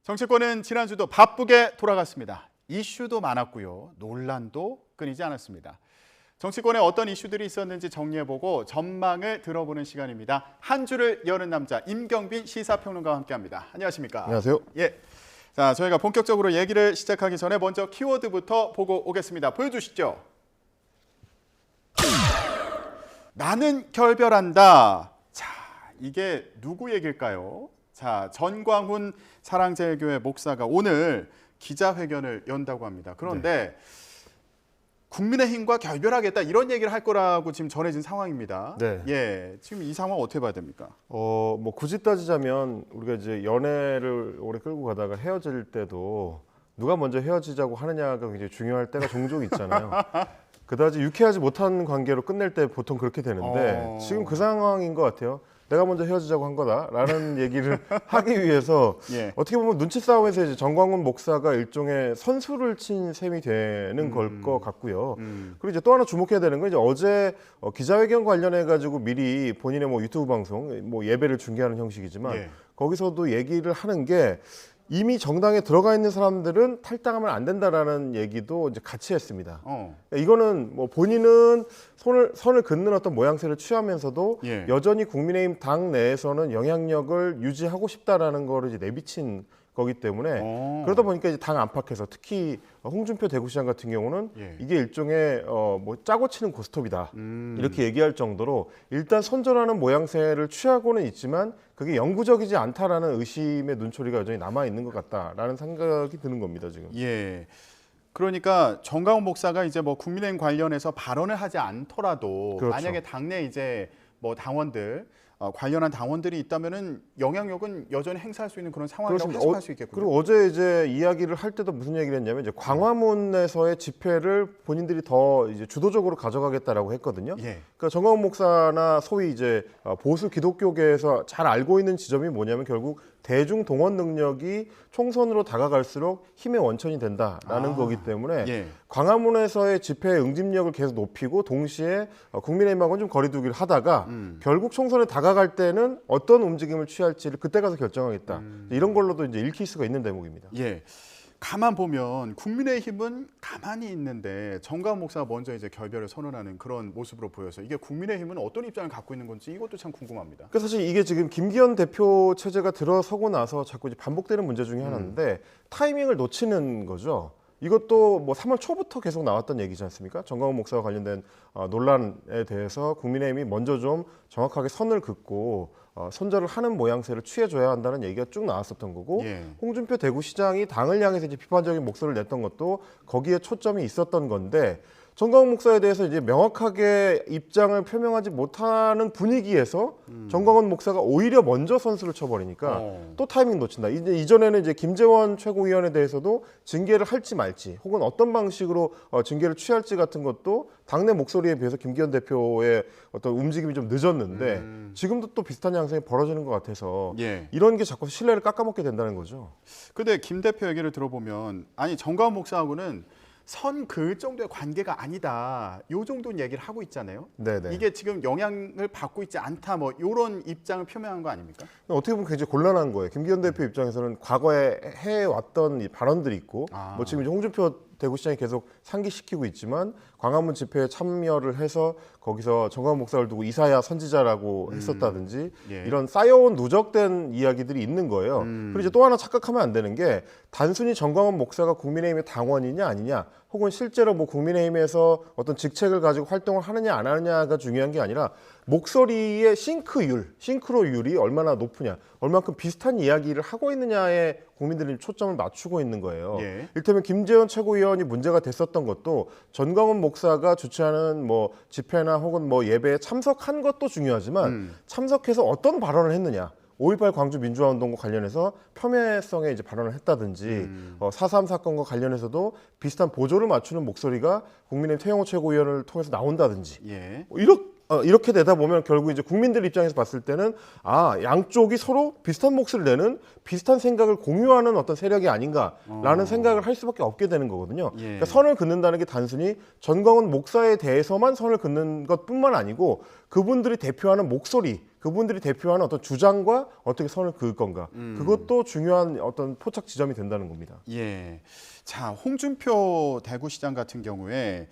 정치권은 지난주도 바쁘게 돌아갔습니다. 이슈도 많았고요. 논란도 끊이지 않았습니다. 정치권에 어떤 이슈들이 있었는지 정리해보고 전망을 들어보는 시간입니다. 한 주를 여는 남자 임경빈 시사평론가와 함께합니다. 안녕하십니까? 안녕하세요. 예. 자, 저희가 본격적으로 얘기를 시작하기 전에 먼저 키워드부터 보고 오겠습니다. 보여주시죠. 나는 결별한다. 자, 이게 누구 얘기일까요? 자, 전광훈 사랑제일교회 목사가 오늘 기자회견을 연다고 합니다. 그런데 국민의힘과 결별하겠다 이런 얘기를 할 거라고 지금 전해진 상황입니다. 네. 예, 지금 이 상황 어떻게 봐야 됩니까? 뭐 굳이 따지자면 우리가 이제 연애를 오래 끌고 가다가 헤어질 때도 누가 먼저 헤어지자고 하느냐가 굉장히 중요할 때가 종종 있잖아요. 그다지 유쾌하지 못한 관계로 끝낼 때 보통 그렇게 되는데 지금 그 상황인 것 같아요. 내가 먼저 헤어지자고 한 거다라는 얘기를 하기 위해서 예. 어떻게 보면 눈치 싸움에서 이제 정광훈 목사가 일종의 선수를 친 셈이 되는 걸 것 같고요. 그리고 이제 또 하나 주목해야 되는 건 이제 어제 기자회견 관련해 가지고 미리 본인의 뭐 유튜브 방송, 뭐 예배를 중계하는 형식이지만 예. 거기서도 얘기를 하는 게 이미 정당에 들어가 있는 사람들은 탈당하면 안 된다라는 얘기도 이제 같이 했습니다. 이거는 뭐 본인은 선을 긋는 어떤 모양새를 취하면서도 예. 여전히 국민의힘 당 내에서는 영향력을 유지하고 싶다라는 거를 이제 내비친 거기 때문에 그러다 보니까 이제 당 안팎에서 특히 홍준표 대구시장 같은 경우는 예. 이게 일종의 뭐 짜고 치는 고스톱이다 이렇게 얘기할 정도로 일단 선전하는 모양새를 취하고는 있지만 그게 영구적이지 않다라는 의심의 눈초리가 여전히 남아 있는 것 같다라는 생각이 드는 겁니다 지금. 예. 그러니까 정광훈 목사가 이제 뭐 국민의힘 관련해서 발언을 하지 않더라도 그렇죠. 만약에 당내 이제 뭐 당원들 관련한 당원들이 있다면은 영향력은 여전히 행사할 수 있는 그런 상황이라고 그렇습니다. 해석할 수 있겠군요. 그리고 어제 이제 이야기를 할 때도 무슨 얘기를 했냐면 이제 광화문에서의 집회를 본인들이 더 이제 주도적으로 가져가겠다라고 했거든요. 예. 그러니까 정광훈 목사나 소위 이제 보수 기독교계에서 잘 알고 있는 지점이 뭐냐면 결국 대중 동원 능력이 총선으로 다가갈수록 힘의 원천이 된다라는 거기 때문에 예. 광화문에서의 집회의 응집력을 계속 높이고 동시에 국민의힘하고는 좀 거리두기를 하다가 결국 총선에 다가갈 때는 어떤 움직임을 취할지를 그때 가서 결정하겠다. 이런 걸로도 이제 읽힐 수가 있는 대목입니다. 예. 가만 보면 국민의힘은 가만히 있는데 정광훈 목사가 먼저 이제 결별을 선언하는 그런 모습으로 보여서 이게 국민의힘은 어떤 입장을 갖고 있는 건지 이것도 참 궁금합니다. 그러니까 사실 이게 지금 김기현 대표 체제가 들어서고 나서 자꾸 이제 반복되는 문제 중에 하나인데 타이밍을 놓치는 거죠. 이것도 뭐 3월 초부터 계속 나왔던 얘기지 않습니까? 정광훈 목사와 관련된 논란에 대해서 국민의힘이 먼저 좀 정확하게 선을 긋고 손절을 하는 모양새를 취해줘야 한다는 얘기가 쭉 나왔었던 거고 예. 홍준표 대구시장이 당을 향해서 이제 비판적인 목소리를 냈던 것도 거기에 초점이 있었던 건데 정광훈 목사에 대해서 이제 명확하게 입장을 표명하지 못하는 분위기에서 정광훈 목사가 오히려 먼저 선수를 쳐버리니까 또 타이밍 놓친다. 이제 이전에는 이제 김재원 최고위원에 대해서도 징계를 할지 말지 혹은 어떤 방식으로 징계를 취할지 같은 것도 당내 목소리에 비해서 김기현 대표의 어떤 움직임이 좀 늦었는데 지금도 또 비슷한 양상이 벌어지는 것 같아서 예. 이런 게 자꾸 신뢰를 깎아먹게 된다는 거죠. 근데 김 대표 얘기를 들어보면 아니 정광훈 목사하고는 선 그 정도의 관계가 아니다. 요 정도는 얘기를 하고 있잖아요. 네네. 이게 지금 영향을 받고 있지 않다. 뭐 이런 입장을 표명한 거 아닙니까? 어떻게 보면 굉장히 곤란한 거예요. 김기현 대표 입장에서는 과거에 해왔던 이 발언들이 있고 뭐 지금 이제 홍준표 대구시장이 계속 상기시키고 있지만 광화문 집회에 참여를 해서 거기서 정광훈 목사를 두고 이사야 선지자라고 했었다든지 예. 이런 쌓여온 누적된 이야기들이 있는 거예요. 그리고 이제 또 하나 착각하면 안 되는 게 단순히 정광훈 목사가 국민의힘의 당원이냐 아니냐 혹은 실제로 뭐 국민의힘에서 어떤 직책을 가지고 활동을 하느냐 안 하느냐가 중요한 게 아니라 목소리의 싱크로율이 얼마나 높으냐 얼마큼 비슷한 이야기를 하고 있느냐에 국민들이 초점을 맞추고 있는 거예요. 예. 이를테면 김재원 최고위원이 문제가 됐었던 것도 전광훈 목사가 주최하는 뭐 집회나 혹은 뭐 예배에 참석한 것도 중요하지만 참석해서 어떤 발언을 했느냐 5.18 광주 민주화운동과 관련해서 폄훼성의 이제 발언을 했다든지 4.3 사건과 관련해서도 비슷한 보조를 맞추는 목소리가 국민의힘 태영호 최고위원을 통해서 나온다든지 예. 뭐 이렇게 되다 보면 결국 이제 국민들 입장에서 봤을 때는 양쪽이 서로 비슷한 몫을 내는 비슷한 생각을 공유하는 어떤 세력이 아닌가라는 생각을 할 수밖에 없게 되는 거거든요. 예. 그러니까 선을 긋는다는 게 단순히 전광훈 목사에 대해서만 선을 긋는 것뿐만 아니고 그분들이 대표하는 목소리, 그분들이 대표하는 어떤 주장과 어떻게 선을 그을 건가, 그것도 중요한 어떤 포착 지점이 된다는 겁니다. 예. 자, 홍준표 대구시장 같은 경우에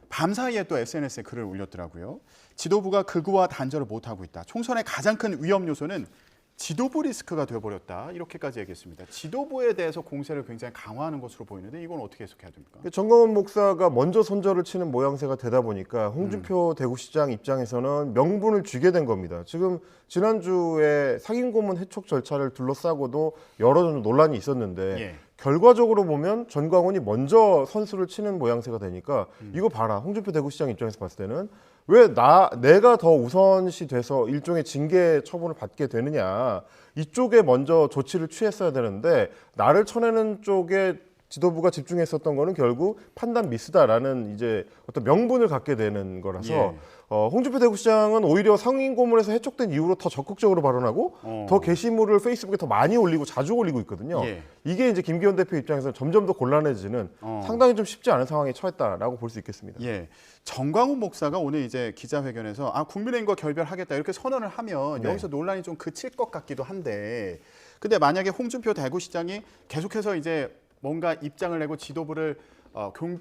밤사이에 또 SNS에 글을 올렸더라고요. 지도부가 극우와 단절을 못하고 있다. 총선의 가장 큰 위험 요소는 지도부 리스크가 되어버렸다. 이렇게까지 얘기했습니다. 지도부에 대해서 공세를 굉장히 강화하는 것으로 보이는데 이건 어떻게 해석해야 됩니까? 정광훈 목사가 먼저 선절을 치는 모양새가 되다 보니까 홍준표 대구시장 입장에서는 명분을 쥐게 된 겁니다. 지금 지난주에 상임고문 해촉 절차를 둘러싸고도 여러 논란이 있었는데 예. 결과적으로 보면 전광훈이 먼저 선수를 치는 모양새가 되니까 이거 봐라. 홍준표 대구시장 입장에서 봤을 때는 왜 내가 더 우선시 돼서 일종의 징계 처분을 받게 되느냐. 이쪽에 먼저 조치를 취했어야 되는데 나를 쳐내는 쪽에 지도부가 집중했었던 거는 결국 판단 미스다라는 이제 어떤 명분을 갖게 되는 거라서 예. 홍준표 대구시장은 오히려 상임고문에서 해촉된 이후로 더 적극적으로 발언하고 더 게시물을 페이스북에 더 많이 올리고 자주 올리고 있거든요. 예. 이게 이제 김기현 대표 입장에서는 점점 더 곤란해지는 상당히 좀 쉽지 않은 상황에 처했다라고 볼 수 있겠습니다. 예. 정광훈 목사가 오늘 이제 기자회견에서 국민의힘과 결별하겠다 이렇게 선언을 하면 네. 여기서 논란이 좀 그칠 것 같기도 한데 근데 만약에 홍준표 대구시장이 계속해서 이제 뭔가 입장을 내고 지도부를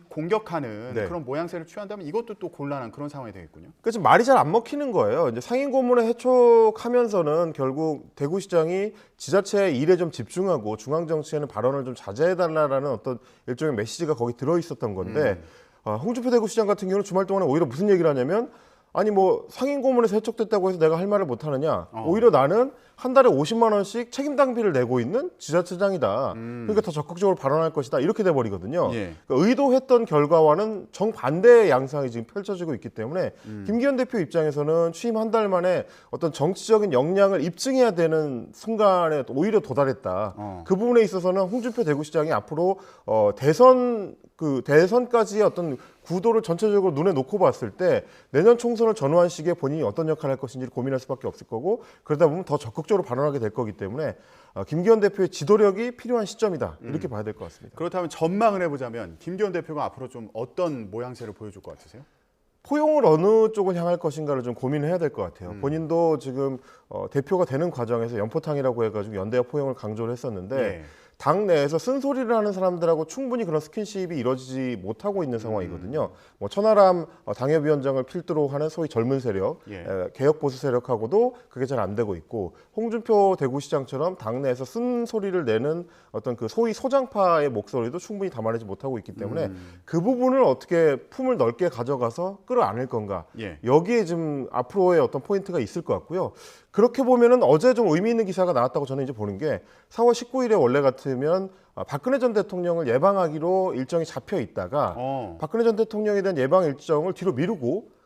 공격하는 네. 그런 모양새를 취한다면 이것도 또 곤란한 그런 상황이 되겠군요. 그래서 말이 잘 안 먹히는 거예요. 이제 상임고문에 해촉하면서는 결국 대구시장이 지자체의 일에 좀 집중하고 중앙 정치에는 발언을 좀 자제해달라는 어떤 일종의 메시지가 거기 들어 있었던 건데 홍준표 대구시장 같은 경우는 주말 동안에 오히려 무슨 얘기를 하냐면 아니 뭐 상임고문에서 해촉됐다고 해서 내가 할 말을 못 하느냐. 오히려 나는 한 달에 50만 원씩 책임 당비를 내고 있는 지자체장이다. 그러니까 더 적극적으로 발언할 것이다. 이렇게 돼 버리거든요. 예. 그러니까 의도했던 결과와는 정반대의 양상이 지금 펼쳐지고 있기 때문에 김기현 대표 입장에서는 취임 한 달 만에 어떤 정치적인 역량을 입증해야 되는 순간에 오히려 도달했다. 그 부분에 있어서는 홍준표 대구시장이 앞으로 대선까지의 어떤 구도를 전체적으로 눈에 놓고 봤을 때 내년 총선을 전후한 시기에 본인이 어떤 역할을 할 것인지를 고민할 수밖에 없을 거고 그러다 보면 더 적극적으로 발언하게 될 거기 때문에 김기현 대표의 지도력이 필요한 시점이다 이렇게 봐야 될 것 같습니다. 그렇다면 전망을 해보자면 김기현 대표가 앞으로 좀 어떤 모양새를 보여줄 것 같으세요? 포용을 어느 쪽을 향할 것인가를 좀 고민을 해야 될 것 같아요. 본인도 지금 대표가 되는 과정에서 연포탕이라고 해가지고 연대와 포용을 강조를 했었는데 예. 당 내에서 쓴소리를 하는 사람들하고 충분히 그런 스킨십이 이루어지지 못하고 있는 상황이거든요. 뭐 천하람 당협위원장을 필두로 하는 소위 젊은 세력, 예. 개혁 보수 세력하고도 그게 잘 안 되고 있고 홍준표 대구시장처럼 당 내에서 쓴소리를 내는 어떤 그 소위 소장파의 목소리도 충분히 담아내지 못하고 있기 때문에 그 부분을 어떻게 품을 넓게 가져가서 끌어안을 건가. 예. 여기에 지금 앞으로의 어떤 포인트가 있을 것 같고요. 그렇게 보면은 어제 좀 의미 있는 기사가 나왔다고 저는 이제 보는 게 4월 19일에 원래 같으면 박근혜 전 대통령을 예방하기로 일정이 잡혀 있다가 박근혜 전 대통령에 대한 예방 일정을 뒤로 미루고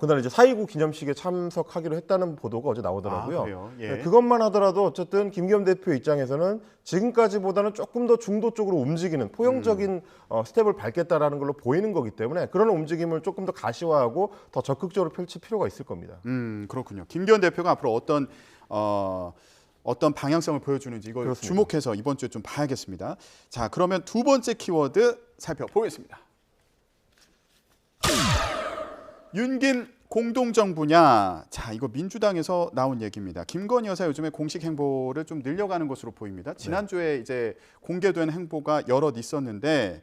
그날 이제 4.29 기념식에 참석하기로 했다는 보도가 어제 나오더라고요. 그래요? 예. 네, 그것만 하더라도 어쨌든 김기현 대표 입장에서는 지금까지보다는 조금 더 중도 쪽으로 움직이는 포용적인 스텝을 밟겠다라는 걸로 보이는 거기 때문에 그런 움직임을 조금 더 가시화하고 더 적극적으로 펼칠 필요가 있을 겁니다. 그렇군요. 김기현 대표가 앞으로 어떤 방향성을 보여주는지 이걸 그렇습니다. 주목해서 이번 주에 좀 봐야겠습니다. 자, 그러면 두 번째 키워드 살펴보겠습니다. 윤김 공동정부냐? 자, 이거 민주당에서 나온 얘기입니다. 김건희 여사 요즘에 공식 행보를 좀 늘려가는 것으로 보입니다. 지난주에 이제 공개된 행보가 여럿 있었는데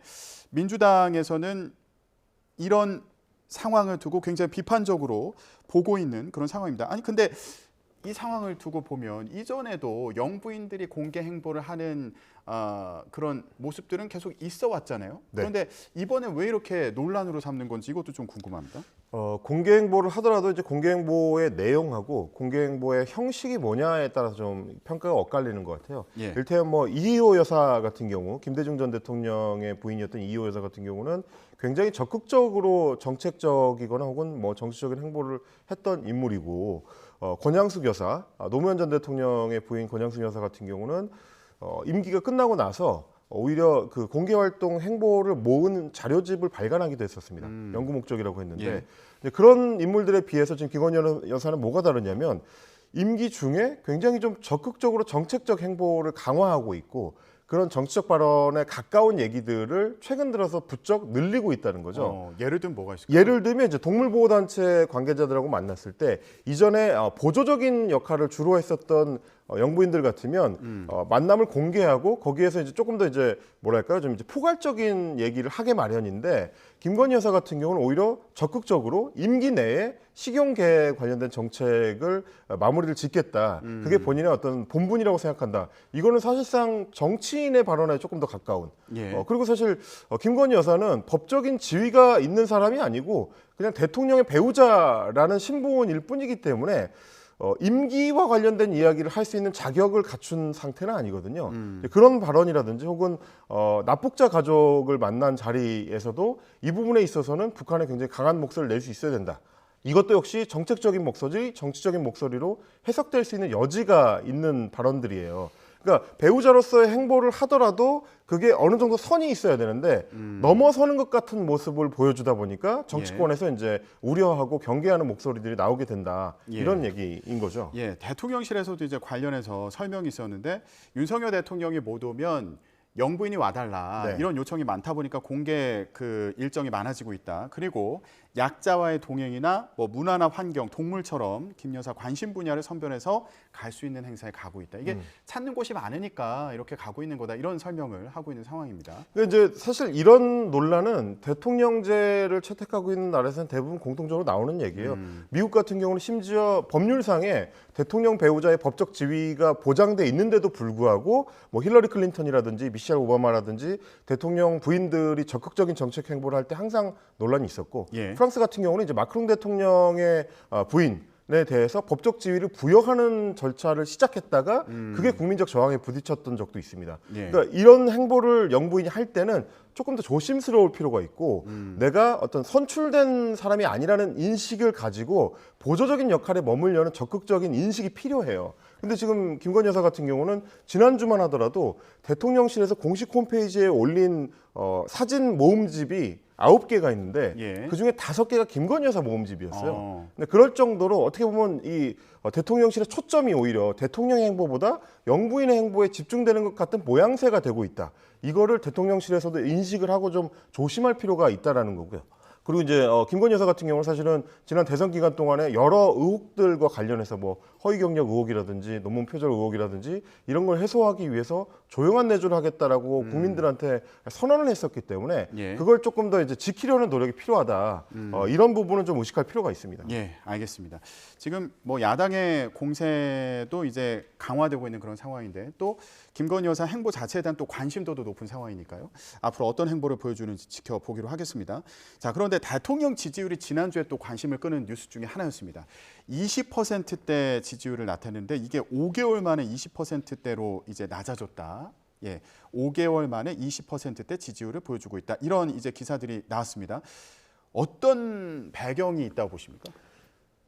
민주당에서는 이런 상황을 두고 굉장히 비판적으로 보고 있는 그런 상황입니다. 아니 근데 이 상황을 두고 보면 이전에도 영부인들이 공개 행보를 하는 그런 모습들은 계속 있어 왔잖아요. 네. 그런데 이번에 왜 이렇게 논란으로 삼는 건지 이것도 좀 궁금합니다. 공개 행보를 하더라도 이제 공개 행보의 내용하고 공개 행보의 형식이 뭐냐에 따라서 좀 평가가 엇갈리는 것 같아요. 예. 일테면 뭐 이희호 여사 같은 경우, 김대중 전 대통령의 부인이었던 이희호 여사 같은 경우는 굉장히 적극적으로 정책적이거나 혹은 뭐 정치적인 행보를 했던 인물이고 권양숙 여사, 노무현 전 대통령의 부인 권양숙 여사 같은 경우는 임기가 끝나고 나서 오히려 그 공개 활동 행보를 모은 자료집을 발간하기도 했었습니다. 연구 목적이라고 했는데 예. 이제 그런 인물들에 비해서 지금 김건희 여사는 뭐가 다르냐면 임기 중에 굉장히 좀 적극적으로 정책적 행보를 강화하고 있고 그런 정치적 발언에 가까운 얘기들을 최근 들어서 부쩍 늘리고 있다는 거죠. 예를 들면 뭐가 있을까요? 예를 들면 이제 동물보호단체 관계자들하고 만났을 때 이전에 보조적인 역할을 주로 했었던 영부인들 같으면 만남을 공개하고 거기에서 이제 조금 더 이제 뭐랄까요, 좀 이제 포괄적인 얘기를 하게 마련인데 김건희 여사 같은 경우는 오히려 적극적으로 임기 내에 식용계 관련된 정책을 마무리를 짓겠다. 그게 본인의 어떤 본분이라고 생각한다. 이거는 사실상 정치인의 발언에 조금 더 가까운. 예. 그리고 사실 김건희 여사는 법적인 지위가 있는 사람이 아니고 그냥 대통령의 배우자라는 신분일 뿐이기 때문에 임기와 관련된 이야기를 할 수 있는 자격을 갖춘 상태는 아니거든요. 그런 발언이라든지 혹은 납북자 가족을 만난 자리에서도 이 부분에 있어서는 북한에 굉장히 강한 목소리를 낼 수 있어야 된다. 이것도 역시 정책적인 목소리, 정치적인 목소리로 해석될 수 있는 여지가 있는 발언들이에요. 그러니까 배우자로서의 행보를 하더라도 그게 어느 정도 선이 있어야 되는데 넘어서는 것 같은 모습을 보여주다 보니까 정치권에서 이제 우려하고 경계하는 목소리들이 나오게 된다. 예. 이런 얘기인 거죠. 예, 대통령실에서도 이제 관련해서 설명이 있었는데 윤석열 대통령이 못 오면 영부인이 와달라 네. 이런 요청이 많다 보니까 공개 그 일정이 많아지고 있다. 그리고 약자와의 동행이나 뭐 문화나 환경, 동물처럼 김 여사 관심 분야를 선별해서 갈 수 있는 행사에 가고 있다. 이게 찾는 곳이 많으니까 이렇게 가고 있는 거다. 이런 설명을 하고 있는 상황입니다. 근데 이제 사실 이런 논란은 대통령제를 채택하고 있는 나라에서는 대부분 공통적으로 나오는 얘기예요. 미국 같은 경우는 심지어 법률상에 대통령 배우자의 법적 지위가 보장돼 있는데도 불구하고 뭐 힐러리 클린턴이라든지 미셸 오바마라든지 대통령 부인들이 적극적인 정책 행보를 할 때 항상 논란이 있었고 예. 프랑스 같은 경우는 이제 마크롱 대통령의 부인에 대해서 법적 지위를 부여하는 절차를 시작했다가 그게 국민적 저항에 부딪혔던 적도 있습니다. 예. 그러니까 이런 행보를 영부인이 할 때는 조금 더 조심스러울 필요가 있고 내가 어떤 선출된 사람이 아니라는 인식을 가지고 보조적인 역할에 머물려는 적극적인 인식이 필요해요. 근데 지금 김건희 여사 같은 경우는 지난주만 하더라도 대통령실에서 공식 홈페이지에 올린 사진 모음집이 9개가 있는데 예. 그중에 5개가 김건희 여사 모음집이었어요. 근데 그럴 정도로 어떻게 보면 이 대통령실의 초점이 오히려 대통령의 행보보다 영부인의 행보에 집중되는 것 같은 모양새가 되고 있다. 이거를 대통령실에서도 인식을 하고 좀 조심할 필요가 있다라는 거고요. 그리고 이제 김건희 여사 같은 경우는 사실은 지난 대선 기간 동안에 여러 의혹들과 관련해서 뭐 허위 경력 의혹이라든지 논문 표절 의혹이라든지 이런 걸 해소하기 위해서 조용한 내조를 하겠다라고 국민들한테 선언을 했었기 때문에 예. 그걸 조금 더 이제 지키려는 노력이 필요하다. 이런 부분은 좀 의식할 필요가 있습니다. 예, 알겠습니다. 지금 뭐 야당의 공세도 이제 강화되고 있는 그런 상황인데 또 김건희 여사 행보 자체에 대한 또 관심도도 높은 상황이니까요. 앞으로 어떤 행보를 보여주는지 지켜보기로 하겠습니다. 자, 그런데 대통령 지지율이 지난주에 또 관심을 끄는 뉴스 중에 하나였습니다. 20%대 지지율을 나타냈는데 이게 5개월 만에 20%대로 이제 낮아졌다. 예, 5개월 만에 20%대 지지율을 보여주고 있다. 이런 이제 기사들이 나왔습니다. 어떤 배경이 있다고 보십니까?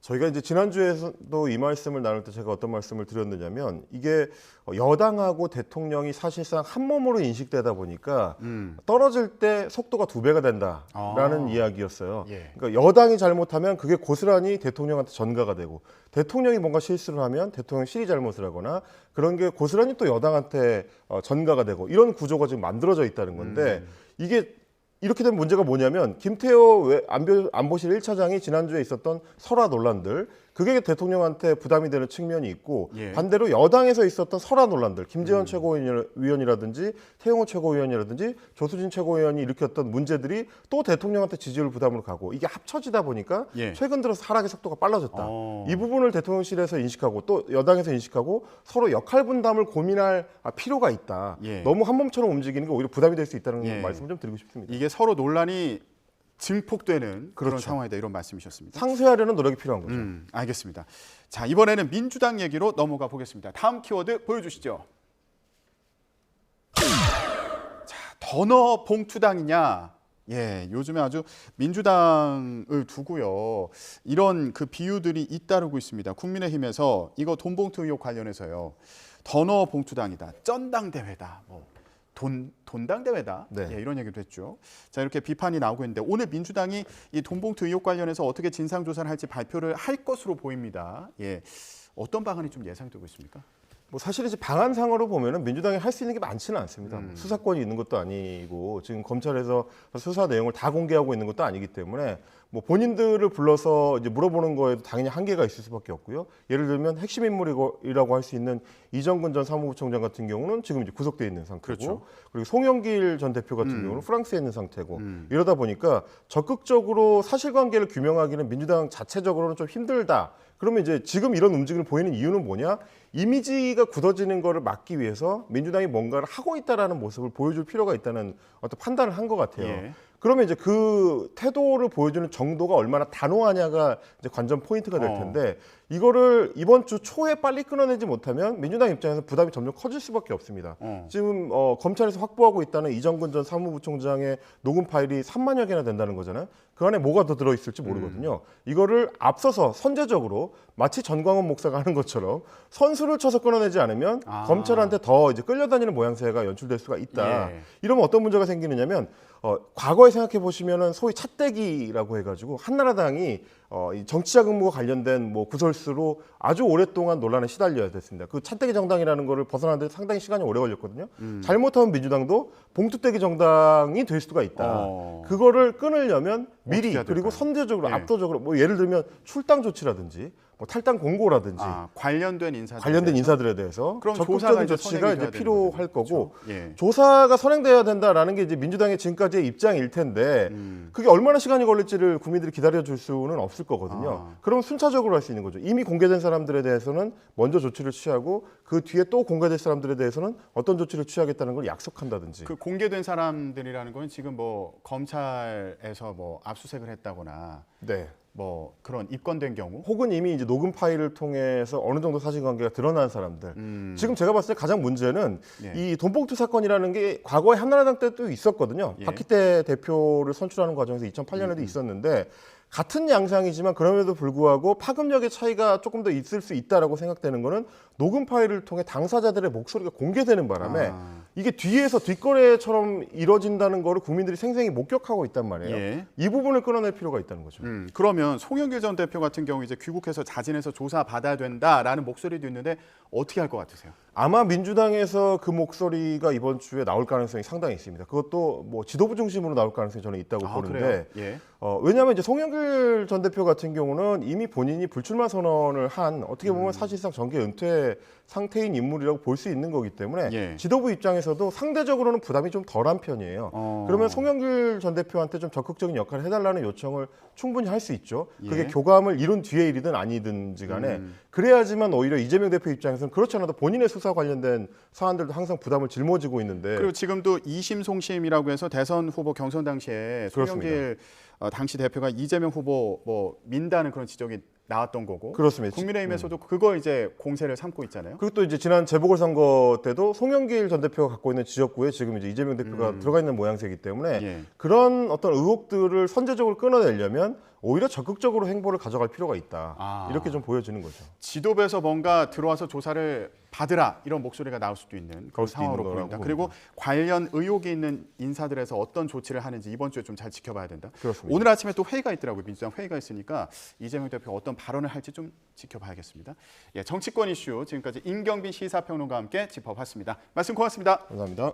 저희가 이제 지난주에도 이 말씀을 나눌 때 제가 어떤 말씀을 드렸느냐면 이게 여당하고 대통령이 사실상 한 몸으로 인식되다 보니까 떨어질 때 속도가 2배가 된다라는 이야기였어요. 예. 그러니까 여당이 잘못하면 그게 고스란히 대통령한테 전가가 되고 대통령이 뭔가 실수를 하면 대통령실이 잘못을 하거나 그런 게 고스란히 또 여당한테 전가가 되고 이런 구조가 지금 만들어져 있다는 건데 이게 이렇게 된 문제가 뭐냐면 김태호 안보실 1차장이 지난주에 있었던 설화 논란들 그게 대통령한테 부담이 되는 측면이 있고 예. 반대로 여당에서 있었던 설화 논란들 김재원 최고위원이라든지 태영호 최고위원이라든지 조수진 최고위원이 일으켰던 문제들이 또 대통령한테 지지율 부담으로 가고 이게 합쳐지다 보니까 예. 최근 들어서 하락의 속도가 빨라졌다. 이 부분을 대통령실에서 인식하고 또 여당에서 인식하고 서로 역할 분담을 고민할 필요가 있다. 예. 너무 한 몸처럼 움직이는 게 오히려 부담이 될 수 있다는 예. 말씀을 좀 드리고 싶습니다. 이게 서로 논란이 증폭되는 그런 그렇죠. 상황이다 이런 말씀이셨습니다. 상쇄하려는 노력이 필요한 거죠. 알겠습니다. 자, 이번에는 민주당 얘기로 넘어가 보겠습니다. 다음 키워드 보여주시죠. 자, 더너 봉투당이냐? 예, 요즘에 아주 민주당을 두고요. 이런 그 비유들이 잇따르고 있습니다. 국민의힘에서 이거 돈봉투 의혹 관련해서요. 더너 봉투당이다. 쩐당대회다. 뭐 돈당 대회다. 네. 예, 이런 얘기도 했죠. 자, 이렇게 비판이 나오고 있는데 오늘 민주당이 이 돈봉투 의혹 관련해서 어떻게 진상 조사를 할지 발표를 할 것으로 보입니다. 예. 어떤 방안이 좀 예상되고 있습니까? 뭐 사실 이제 방안상으로 보면은 민주당이 할 수 있는 게 많지는 않습니다. 수사권이 있는 것도 아니고 지금 검찰에서 수사 내용을 다 공개하고 있는 것도 아니기 때문에 뭐 본인들을 불러서 이제 물어보는 거에도 당연히 한계가 있을 수밖에 없고요. 예를 들면 핵심 인물이라고 할 수 있는 이정근 전 사무부총장 같은 경우는 지금 이제 구속돼 있는 상태고, 그렇죠. 그리고 송영길 전 대표 같은 경우는 프랑스에 있는 상태고, 이러다 보니까 적극적으로 사실관계를 규명하기는 민주당 자체적으로는 좀 힘들다. 그러면 이제 지금 이런 움직임을 보이는 이유는 뭐냐? 이미지가 굳어지는 거를 막기 위해서 민주당이 뭔가를 하고 있다라는 모습을 보여줄 필요가 있다는 어떤 판단을 한 것 같아요. 예. 그러면 이제 그 태도를 보여주는 정도가 얼마나 단호하냐가 이제 관전 포인트가 될 텐데, 이거를 이번 주 초에 빨리 끊어내지 못하면 민주당 입장에서 부담이 점점 커질 수밖에 없습니다. 지금 검찰에서 확보하고 있다는 이정근 전 사무부총장의 녹음 파일이 3만여 개나 된다는 거잖아요. 그 안에 뭐가 더 들어있을지 모르거든요. 이거를 앞서서 선제적으로 마치 전광훈 목사가 하는 것처럼 선수를 쳐서 끊어내지 않으면 검찰한테 더 이제 끌려다니는 모양새가 연출될 수가 있다. 예. 이러면 어떤 문제가 생기느냐면 과거에 생각해 보시면은 소위 찻대기라고 해가지고 한나라당이 이 정치자금과 관련된 뭐 구설수로 아주 오랫동안 논란에 시달려야 됐습니다. 그 찻대기 정당이라는 거를 벗어나는데 상당히 시간이 오래 걸렸거든요. 잘못하면 민주당도 봉투대기 정당이 될 수가 있다. 그거를 끊으려면 미리 해야 그리고 될까요? 선제적으로 예. 압도적으로 뭐 예를 들면 출당 조치라든지 뭐 탈당 공고라든지 관련된 인사들에 대해서 그럼 조사가 적극적인 이제 조치가 선행이 이제 돼야 필요할 되는 거고, 거죠. 예. 조사가 선행돼야 된다라는 게 이제 민주당의 지금까지의 입장일 텐데 그게 얼마나 시간이 걸릴지를 국민들이 기다려줄 수는 없을 거거든요. 그럼 순차적으로 할 수 있는 거죠. 이미 공개된 사람들에 대해서는 먼저 조치를 취하고 그 뒤에 또 공개될 사람들에 대해서는 어떤 조치를 취하겠다는 걸 약속한다든지. 그 공개된 사람들이라는 건 지금 뭐 검찰에서 뭐 압수수색을 했다거나 네. 뭐 그런 입건된 경우 혹은 이미 이제 녹음 파일을 통해서 어느 정도 사실관계가 드러난 사람들. 지금 제가 봤을 때 가장 문제는 예. 이 돈봉투 사건이라는 게 과거에 한나라당 때도 있었거든요. 예. 박희태 대표를 선출하는 과정에서 2008년에도 있었는데 같은 양상이지만 그럼에도 불구하고 파급력의 차이가 조금 더 있을 수 있다라고 생각되는 거는 녹음 파일을 통해 당사자들의 목소리가 공개되는 바람에 이게 뒤에서 뒷거래처럼 이뤄진다는 거를 국민들이 생생히 목격하고 있단 말이에요. 예. 이 부분을 끊어낼 필요가 있다는 거죠. 그러면 송영길 전 대표 같은 경우 이제 귀국해서 자진해서 조사 받아야 된다라는 목소리도 있는데 어떻게 할 것 같으세요? 아마 민주당에서 그 목소리가 이번 주에 나올 가능성이 상당히 있습니다. 그것도 뭐 지도부 중심으로 나올 가능성이 저는 있다고 보는데, 예. 왜냐하면 이제 송영길 전 대표 같은 경우는 이미 본인이 불출마 선언을 한 어떻게 보면 사실상 정계 은퇴 상태인 인물이라고 볼 수 있는 거기 때문에 예. 지도부 입장에서도 상대적으로는 부담이 좀 덜한 편이에요. 그러면 송영길 전 대표한테 좀 적극적인 역할을 해달라는 요청을 충분히 할 수 있죠. 그게 예. 교감을 이룬 뒤의 일이든 아니든지 간에 그래야지만 오히려 이재명 대표 입장에서는 그렇지 않아도 본인의 수사 관련된 사안들도 항상 부담을 짊어지고 있는데, 그리고 지금도 이심 송심이라고 해서 대선 후보 경선 당시에 송영길 당시 대표가 이재명 후보 뭐 민다는 그런 지적이 나왔던 거고, 그렇습니다. 국민의힘에서도 그거 이제 공세를 삼고 있잖아요. 그리고 또 이제 지난 재보궐선거 때도 송영길 전 대표가 갖고 있는 지역구에 지금 이제 이재명 대표가 들어가 있는 모양새이기 때문에 예. 그런 어떤 의혹들을 선제적으로 끊어내려면 오히려 적극적으로 행보를 가져갈 필요가 있다. 이렇게 좀 보여지는 거죠. 지도부에서 뭔가 들어와서 조사를 받으라 이런 목소리가 나올 수도 있는 그런 그럴 수도 상황으로 있는 보인다. 거라고 그리고 관련 의혹이 있는 인사들에서 어떤 조치를 하는지 이번 주에 좀 잘 지켜봐야 된다. 그렇습니다. 오늘 아침에 또 회의가 있더라고요. 민주당 회의가 있으니까 이재명 대표가 어떤 발언을 할지 좀 지켜봐야겠습니다. 예, 정치권 이슈 지금까지 임경빈 시사평론가와 함께 짚어봤습니다. 말씀 고맙습니다. 감사합니다.